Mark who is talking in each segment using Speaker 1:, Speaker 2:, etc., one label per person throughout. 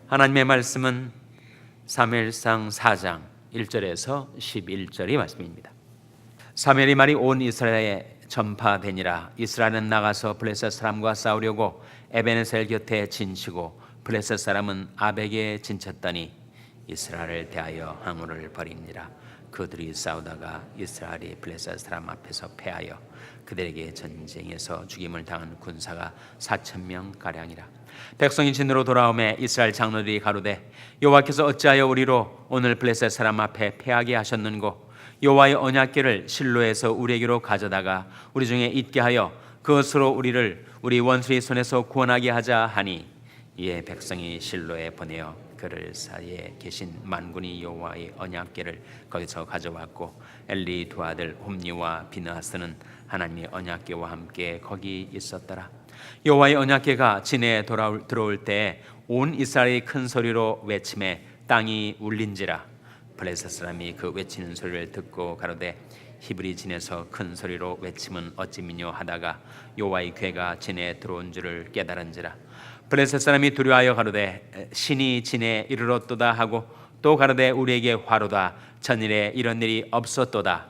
Speaker 1: 하나님의 말씀은 사무엘상 4장 1절에서 11절의 말씀입니다. 사무엘이 말이 온 이스라엘에 전파되니라. 이스라엘은 나가서 블레셋 사람과 싸우려고 에베네셀 곁에 진치고 블레셋 사람은 아벡에 진쳤더니 이스라엘을 대하여 항우를 벌이니라. 그들이 싸우다가 이스라엘이 블레셋 사람 앞에서 패하여 그들에게 전쟁에서 죽임을 당한 군사가 4,000명 가량이라. 백성이 진으로 돌아오매 이스라엘 장로들이 가로되 여호와께서 어찌하여 우리로 오늘 블레셋 사람 앞에 패하게 하셨는고 여호와의 언약궤를 실로에서 우리에게로 가져다가 우리 중에 있게 하여 그것으로 우리를 우리 원수의 손에서 구원하게 하자 하니 이에 백성이 실로에 보내어 그를 사이에 계신 만군이 여호와의 언약궤를 거기서 가져왔고 엘리 두 아들 홈니와 비느하스는 하나님의 언약궤와 함께 거기 있었더라. 여호와의 언약궤가 진에 들어올 때 온 이스라엘이 큰 소리로 외치매 땅이 울린지라. 블레셋 사람이 그 외치는 소리를 듣고 가로되 히브리 진에서 큰 소리로 외침은 어찌미뇨 하다가 여호와의 궤가 진에 들어온 줄을 깨달은지라. 블레셋 사람이 두려워하여 가로되 신이 진에 이르렀도다 하고 또 가로되 우리에게 화로다. 전일에 이런 일이 없었도다.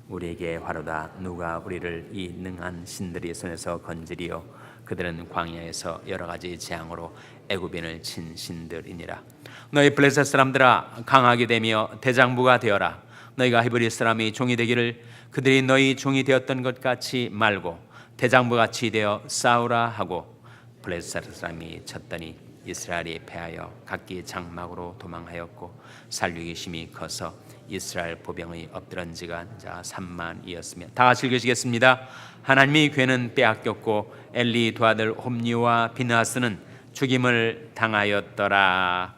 Speaker 1: 우리에게 화로다. 누가 우리를 이 능한 신들의 손에서 건지리요. 그들은 광야에서 여러 가지 재앙으로 애굽인을 친 신들이니라. 너희 블레셋 사람들아 강하게 되며 대장부가 되어라. 너희가 히브리 사람이 종이 되기를 그들이 너희 종이 되었던 것 같이 말고 대장부같이 되어 싸우라 하고 블레셋 사람이 쳤더니 이스라엘이 패하여 각기 장막으로 도망하였고 살육이 심히 커서 이스라엘 보병의 엎드런 지가 3만이었으며. 다 같이 읽으시겠습니다. 하나님의 궤는 빼앗겼고 엘리 두 아들 홈니와 비느하스는 죽임을 당하였더라.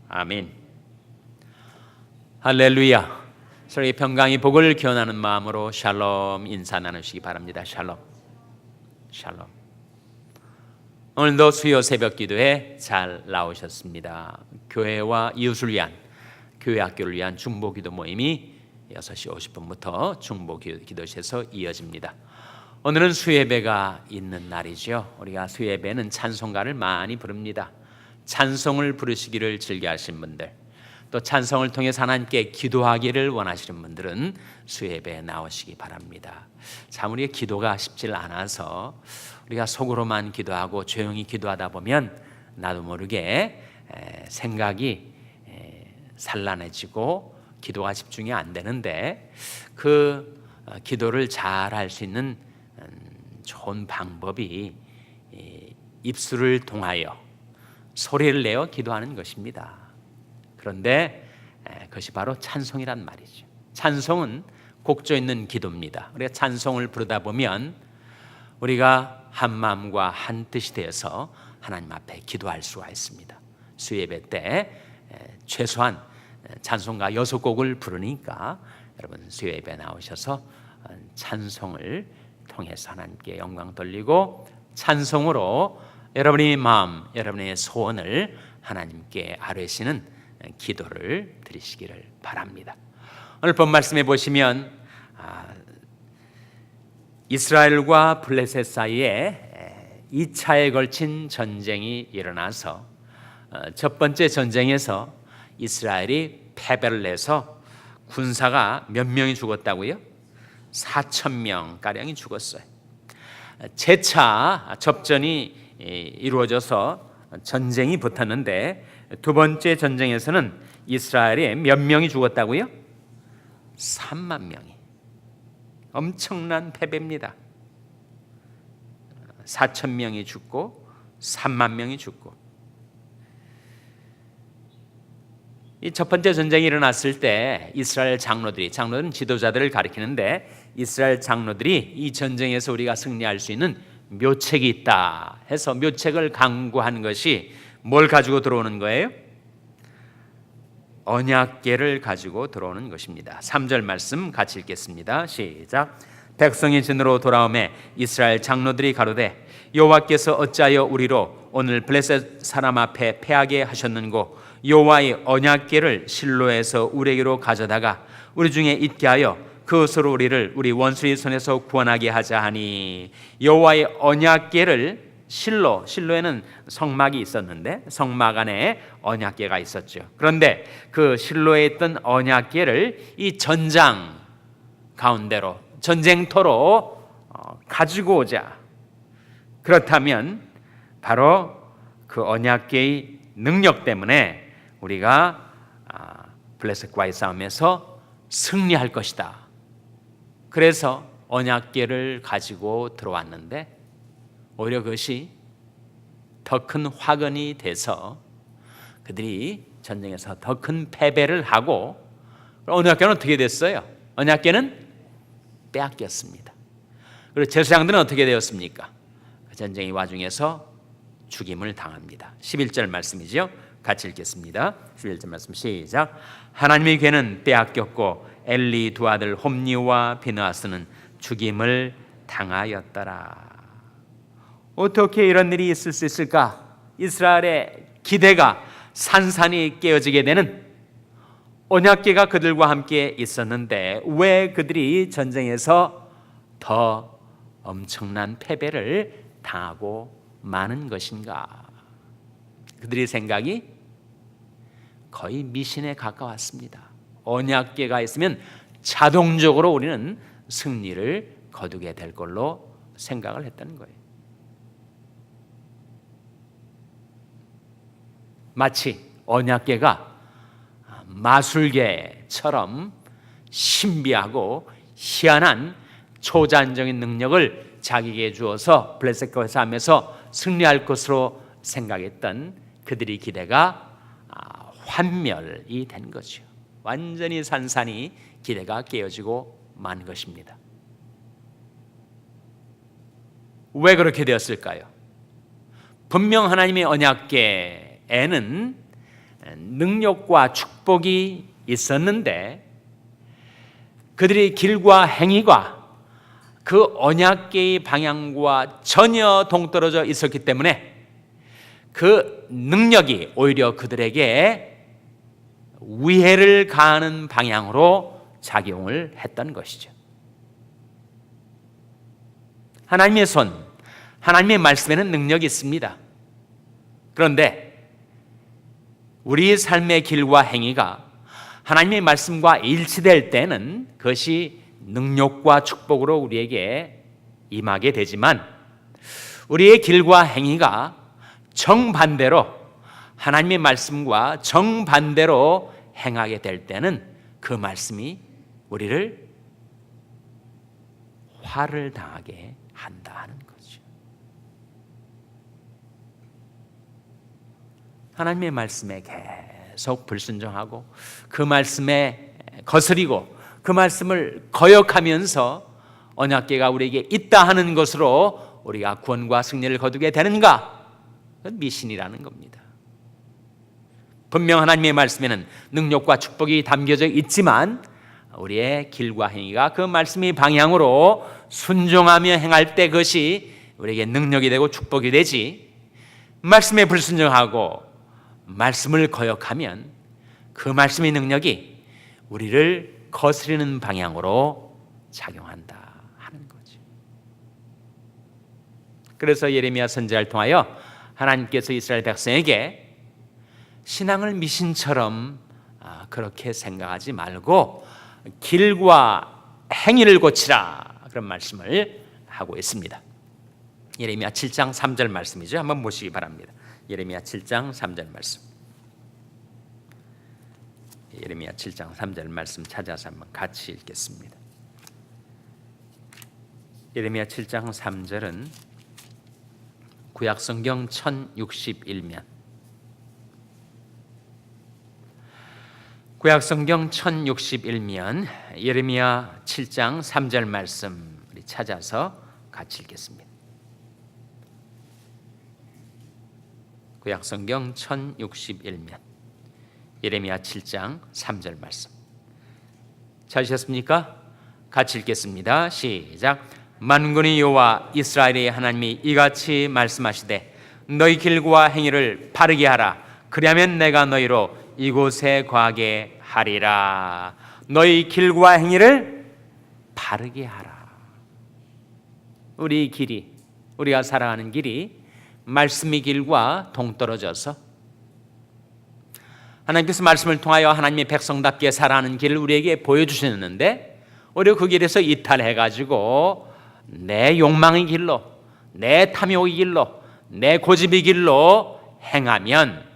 Speaker 1: 아멘. 할렐루야. 서로의 평강의 복을 기원하는 마음으로 샬롬 인사 나누시기 바랍니다. 샬롬. 샬롬. 오늘도 수요 새벽 기도에 잘 나오셨습니다. 교회와 이웃을 위한 교회 학교를 위한 중보 기도 모임이 6시 50분부터 중보 기도실에서 이어집니다. 오늘은 수예배가 있는 날이죠. 우리가 수예배는 찬송가를 많이 부릅니다. 찬송을 부르시기를 즐겨하시는 분들, 또 찬송을 통해서 하나님께 기도하기를 원하시는 분들은 수예배에 나오시기 바랍니다. 참 우리의 기도가 쉽질 않아서 우리가 속으로만 기도하고 조용히 기도하다 보면 나도 모르게 생각이 산란해지고 기도가 집중이 안 되는데, 그 기도를 잘 할 수 있는 좋은 방법이 입술을 통하여 소리를 내어 기도하는 것입니다. 그런데 그것이 바로 찬송이란 말이죠. 찬송은 곡조 있는 기도입니다. 우리가 찬송을 부르다 보면 우리가 한 마음과 한 뜻이 되어서 하나님 앞에 기도할 수가 있습니다. 수예배 때 최소한 찬송가 6곡을 부르니까 여러분 수예배 나오셔서 찬송을 통해서 하나님께 영광 돌리고 찬송으로 여러분의 마음, 여러분의 소원을 하나님께 아뢰시는 기도를 드리시기를 바랍니다. 오늘 본 말씀에 보시면 이스라엘과 블레셋 사이에 2차에 걸친 전쟁이 일어나서 첫 번째 전쟁에서 이스라엘이 패배를 해서 군사가 몇 명이 죽었다고요? 4,000명가량이 죽었어요. 재차 접전이 이루어져서 전쟁이 붙었는데 두 번째 전쟁에서는 이스라엘이 몇 명이 죽었다고요? 3만 명이. 엄청난 패배입니다. 4,000명이 죽고 3만 명이 죽고. 이 첫 번째 전쟁이 일어났을 때 이스라엘 장로들은 지도자들을 가리키는데, 이스라엘 장로들이 이 전쟁에서 우리가 승리할 수 있는 묘책이 있다 해서 묘책을 강구한 것이 뭘 가지고 들어오는 거예요? 언약궤를 가지고 들어오는 것입니다. 3절 말씀 같이 읽겠습니다. 시작. 백성이 진으로 돌아오매 이스라엘 장로들이 가로되 여호와께서 어찌하여 우리로 오늘 블레셋 사람 앞에 패하게 하셨는고 여호와의 언약궤를 실로에서 우리에게로 가져다가 우리 중에 있게 하여 그것으로 우리를 우리 원수의 손에서 구원하게 하자 하니. 여호와의 언약궤를 실로에는 성막이 있었는데 성막 안에 언약궤가 있었죠. 그런데 그 실로에 있던 언약궤를 이 전장 가운데로 전쟁터로 가지고 오자. 그렇다면 바로 그 언약궤의 능력 때문에 우리가 블레셋과의 싸움에서 승리할 것이다. 그래서 언약궤를 가지고 들어왔는데 오히려 그것이 더 큰 화근이 돼서 그들이 전쟁에서 더 큰 패배를 하고 언약궤는 어떻게 됐어요? 언약궤는 빼앗겼습니다. 그리고 제사장들은 어떻게 되었습니까? 그 전쟁의 와중에서 죽임을 당합니다. 11절 말씀이죠. 같이 읽겠습니다. 11절 말씀 시작. 하나님의 궤는 빼앗겼고 엘리 두 아들 홈니와 비느하스는 죽임을 당하였더라. 어떻게 이런 일이 있을 수 있을까? 이스라엘의 기대가 산산이 깨어지게 되는 언약궤가 그들과 함께 있었는데 왜 그들이 전쟁에서 더 엄청난 패배를 당하고 마는 것인가? 그들의 생각이 거의 미신에 가까웠습니다. 언약궤가 있으면 자동적으로 우리는 승리를 거두게 될 걸로 생각을 했다는 거예요. 마치 언약궤가 마술계처럼 신비하고 희한한 초자연적인 능력을 자기에게 주어서 블레셋과의 싸움에서 승리할 것으로 생각했던 그들의 기대가 환멸이 된 거죠. 완전히 산산이 기대가 깨어지고 만 것입니다. 왜 그렇게 되었을까요? 분명 하나님의 언약궤에는 능력과 축복이 있었는데 그들의 길과 행위가 그 언약궤의 방향과 전혀 동떨어져 있었기 때문에 그 능력이 오히려 그들에게 위해를 가하는 방향으로 작용을 했던 것이죠. 하나님의 손, 하나님의 말씀에는 능력이 있습니다. 그런데 우리의 삶의 길과 행위가 하나님의 말씀과 일치될 때는 그것이 능력과 축복으로 우리에게 임하게 되지만 우리의 길과 행위가 정반대로 하나님의 말씀과 정반대로 행하게 될 때는 그 말씀이 우리를 화를 당하게 한다는 거죠. 하나님의 말씀에 계속 불순종하고 그 말씀에 거스리고 그 말씀을 거역하면서 언약궤가 우리에게 있다 하는 것으로 우리가 구원과 승리를 거두게 되는가? 그건 미신이라는 겁니다. 분명 하나님의 말씀에는 능력과 축복이 담겨져 있지만 우리의 길과 행위가 그 말씀의 방향으로 순종하며 행할 때 그것이 우리에게 능력이 되고 축복이 되지, 말씀에 불순종하고 말씀을 거역하면 그 말씀의 능력이 우리를 거스르는 방향으로 작용한다 하는 거죠. 그래서 예레미야 선지자를 통하여 하나님께서 이스라엘 백성에게 신앙을 미신처럼 그렇게 생각하지 말고 길과 행위를 고치라, 그런 말씀을 하고 있습니다. 예레미야 7장 3절 말씀이죠. 한번 보시기 바랍니다. 예레미야 7장 3절 말씀. 예레미야 7장 3절 말씀 찾아서 한번 같이 읽겠습니다. 예레미야 7장 3절은 구약성경 1061면, 구약성경 1061면 예레미야 7장 3절 말씀 우리 찾아서 같이 읽겠습니다. 구약성경 1061면 예레미야 7장 3절 말씀 찾으셨습니까? 같이 읽겠습니다. 시작. 만군의 여호와 이스라엘의 하나님이 이같이 말씀하시되 너희 길과 행위를 바르게 하라. 그리하면 내가 너희로 이곳에 거하게 하리라. 너희 길과 행위를 바르게 하라. 우리 길이, 우리가 살아가는 길이 말씀의 길과 동떨어져서 하나님께서 말씀을 통하여 하나님의 백성답게 살아가는 길을 우리에게 보여주셨는데 오히려 그 길에서 이탈해가지고 내 욕망의 길로, 내 탐욕의 길로, 내 고집의 길로 행하면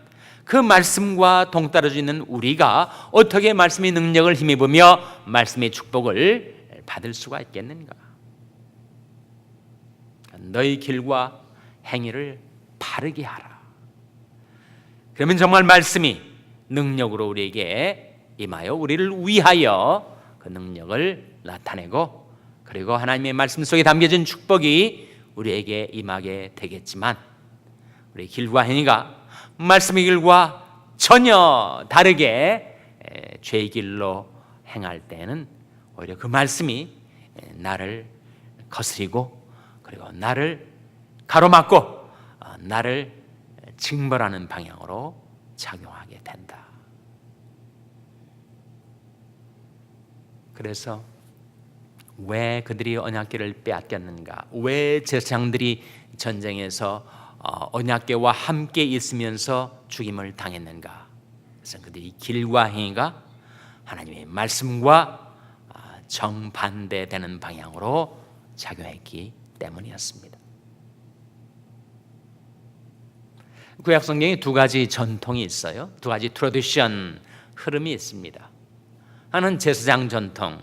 Speaker 1: 그 말씀과 동떨어져 있는 우리가 어떻게 말씀의 능력을 힘입으며 말씀의 축복을 받을 수가 있겠는가? 너희 길과 행위를 바르게 하라. 그러면 정말 말씀이 능력으로 우리에게 임하여 우리를 위하여 그 능력을 나타내고 그리고 하나님의 말씀 속에 담겨진 축복이 우리에게 임하게 되겠지만 우리 길과 행위가 말씀의 길과 전혀 다르게 죄의 길로 행할 때는 오히려 그 말씀이 나를 거스리고 그리고 나를 가로막고 나를 징벌하는 방향으로 작용하게 된다. 그래서 왜 그들이 언약궤를 빼앗겼는가? 왜 제사장들이 전쟁에서 언약궤와 함께 있으면서 죽임을 당했는가? 그래서 그들이 길과 행위가 하나님의 말씀과 정반대되는 방향으로 작용했기 때문이었습니다. 구약 성경에 두 가지 전통이 있어요. 두 가지 트래디션, 흐름이 있습니다. 하나는 제사장 전통,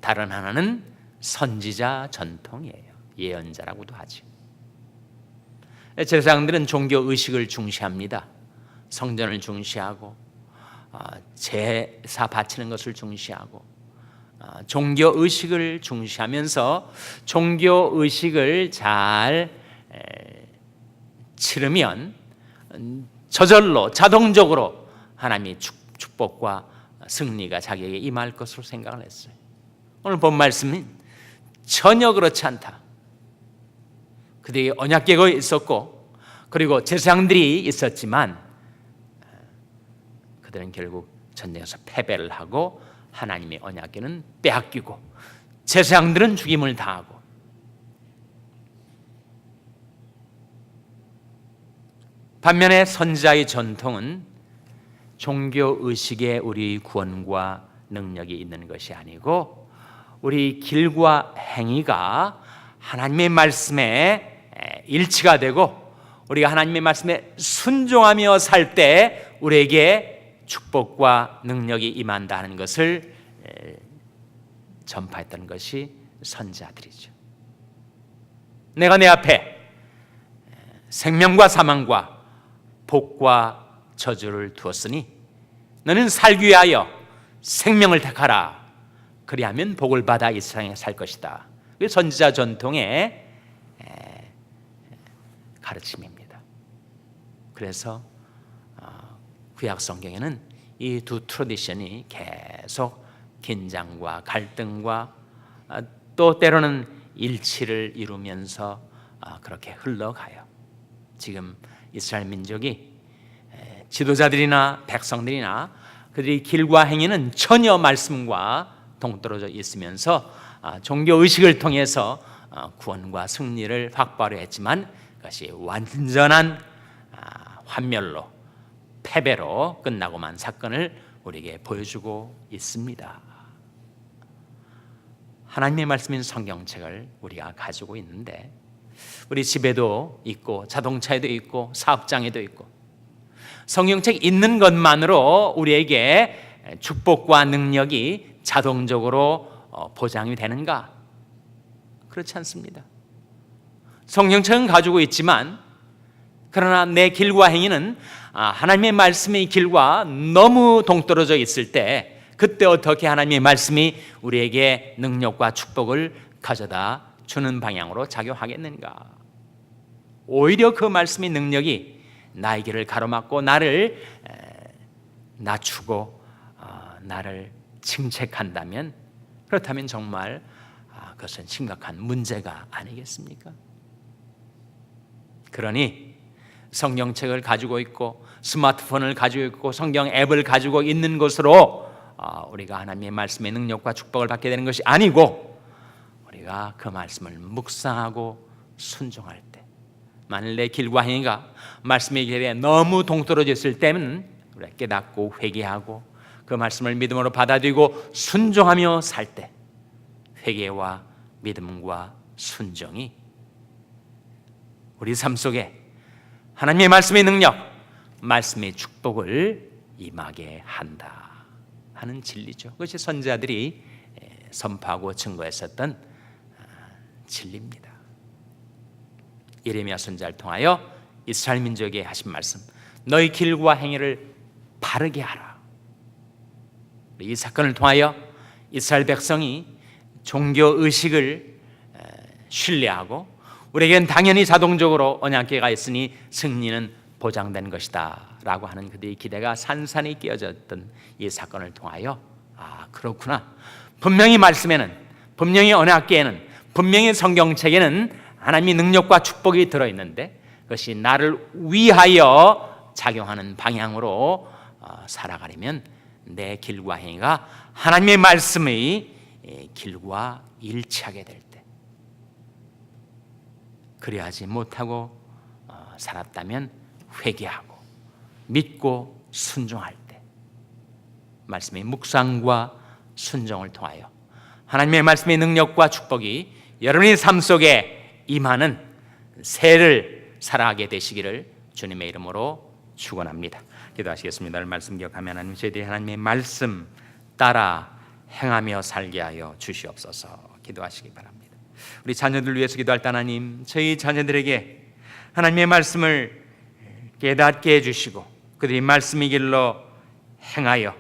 Speaker 1: 다른 하나는 선지자 전통이에요. 예언자라고도 하죠. 제사장들은 종교 의식을 중시합니다. 성전을 중시하고 제사 바치는 것을 중시하고 종교 의식을 중시하면서 종교 의식을 잘 치르면 저절로 자동적으로 하나님의 축복과 승리가 자기에게 임할 것으로 생각을 했어요. 오늘 본 말씀은 전혀 그렇지 않다. 그들이 언약궤가 있었고 그리고 제사장들이 있었지만 그들은 결국 전쟁에서 패배를 하고 하나님의 언약궤는 빼앗기고 제사장들은 죽임을 당하고 반면에 선지자의 전통은 종교의식에 우리 구원과 능력이 있는 것이 아니고 우리 길과 행위가 하나님의 말씀에 일치가 되고 우리가 하나님의 말씀에 순종하며 살 때 우리에게 축복과 능력이 임한다는 것을 전파했던 것이 선지자들이죠. 내가 내 앞에 생명과 사망과 복과 저주를 두었으니 너는 살기 위하여 생명을 택하라. 그리하면 복을 받아 이 세상에 살 것이다. 그게 선지자 전통의 가르침입니다. 그래서 구약 성경에는 이 두 트래디션이 계속 긴장과 갈등과 또 때로는 일치를 이루면서 그렇게 흘러가요. 지금 이스라엘 민족이 지도자들이나 백성들이나 그들의 길과 행위는 전혀 말씀과 동떨어져 있으면서 종교의식을 통해서 구원과 승리를 확보하려 했지만 그것이 완전한 환멸로 패배로 끝나고만 사건을 우리에게 보여주고 있습니다. 하나님의 말씀인 성경책을 우리가 가지고 있는데 우리 집에도 있고 자동차에도 있고 사업장에도 있고 성경책 있는 것만으로 우리에게 축복과 능력이 자동적으로 보장이 되는가? 그렇지 않습니다. 성경책은 가지고 있지만 그러나 내 길과 행위는 하나님의 말씀의 길과 너무 동떨어져 있을 때 그때 어떻게 하나님의 말씀이 우리에게 능력과 축복을 가져다 주는 방향으로 작용하겠는가? 오히려 그 말씀의 능력이 나의 길을 가로막고 나를 낮추고 나를 침체한다면 그렇다면 정말 그것은 심각한 문제가 아니겠습니까? 그러니 성경책을 가지고 있고 스마트폰을 가지고 있고 성경 앱을 가지고 있는 것으로 우리가 하나님의 말씀의 능력과 축복을 받게 되는 것이 아니고 우리가 그 말씀을 묵상하고 순종할 때 만일 내 길과 행위가 말씀의 길에 너무 동떨어져 있을 때는 우리가 깨닫고 회개하고 그 말씀을 믿음으로 받아들이고 순종하며 살 때 회개와 믿음과 순종이 우리 삶 속에 하나님의 말씀의 능력, 말씀의 축복을 임하게 한다 하는 진리죠. 그것이 선지자들이 선포하고 증거했었던 진리입니다. 예레미야 선지자를 통하여 이스라엘 민족에게 하신 말씀, 너희 길과 행위를 바르게 하라. 이 사건을 통하여 이스라엘 백성이 종교 의식을 신뢰하고 우리에겐 당연히 자동적으로 언약궤가 있으니 승리는 보장된 것이다 라고 하는 그들의 기대가 산산이 끼어졌던 이 사건을 통하여 그렇구나, 분명히 말씀에는, 분명히 언약궤에는, 분명히 성경책에는 하나님의 능력과 축복이 들어있는데 그것이 나를 위하여 작용하는 방향으로 살아가려면 내 길과 행위가 하나님의 말씀의 길과 일치하게 될 때, 그리하지 못하고 살았다면 회개하고 믿고 순종할 때 말씀의 묵상과 순종을 통하여 하나님의 말씀의 능력과 축복이 여러분의 삶 속에 임하는 새를 살아가게 되시기를 주님의 이름으로 축원합니다. 기도하시겠습니다. 오늘 말씀 기억하며 하나님, 저희들이 하나님의 말씀 따라 행하며 살게 하여 주시옵소서. 기도하시기 바랍니다. 우리 자녀들 위해서 기도할 때 하나님, 저희 자녀들에게 하나님의 말씀을 깨닫게 해주시고 그들이 말씀의 길로 행하여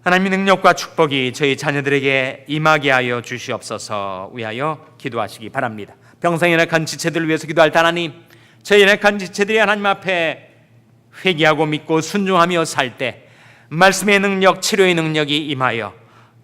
Speaker 1: 하나님의 능력과 축복이 저희 자녀들에게 임하게 하여 주시옵소서 위하여 기도하시기 바랍니다. 병상에 연약한 지체들을 위해서 기도할 때 하나님, 저희 연약한 지체들이 하나님 앞에 회개하고 믿고 순종하며 살 때 말씀의 능력, 치료의 능력이 임하여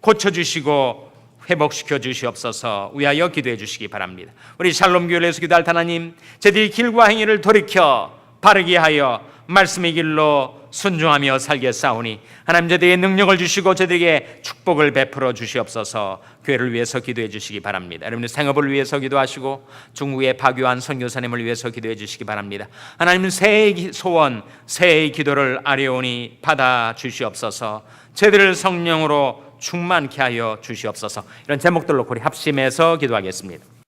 Speaker 1: 고쳐주시고 회복시켜 주시옵소서 위하여 기도해 주시기 바랍니다. 우리 샬롬 교회를 위해서 기도할 때 하나님, 저희들이 길과 행위를 돌이켜 바르게 하여 말씀의 길로 순종하며 살겠사오니 하나님, 저희들에게 능력을 주시고 저희들에게 축복을 베풀어 주시옵소서. 교회를 위해서 기도해 주시기 바랍니다. 여러분의 생업을 위해서 기도하시고 중국의 박유한 선교사님을 위해서 기도해 주시기 바랍니다. 하나님, 새해의 소원, 새해의 기도를 아뢰오니 받아 주시옵소서. 저희들을 성령으로 충만케 하여 주시옵소서. 이런 제목들로 우리 합심해서 기도하겠습니다.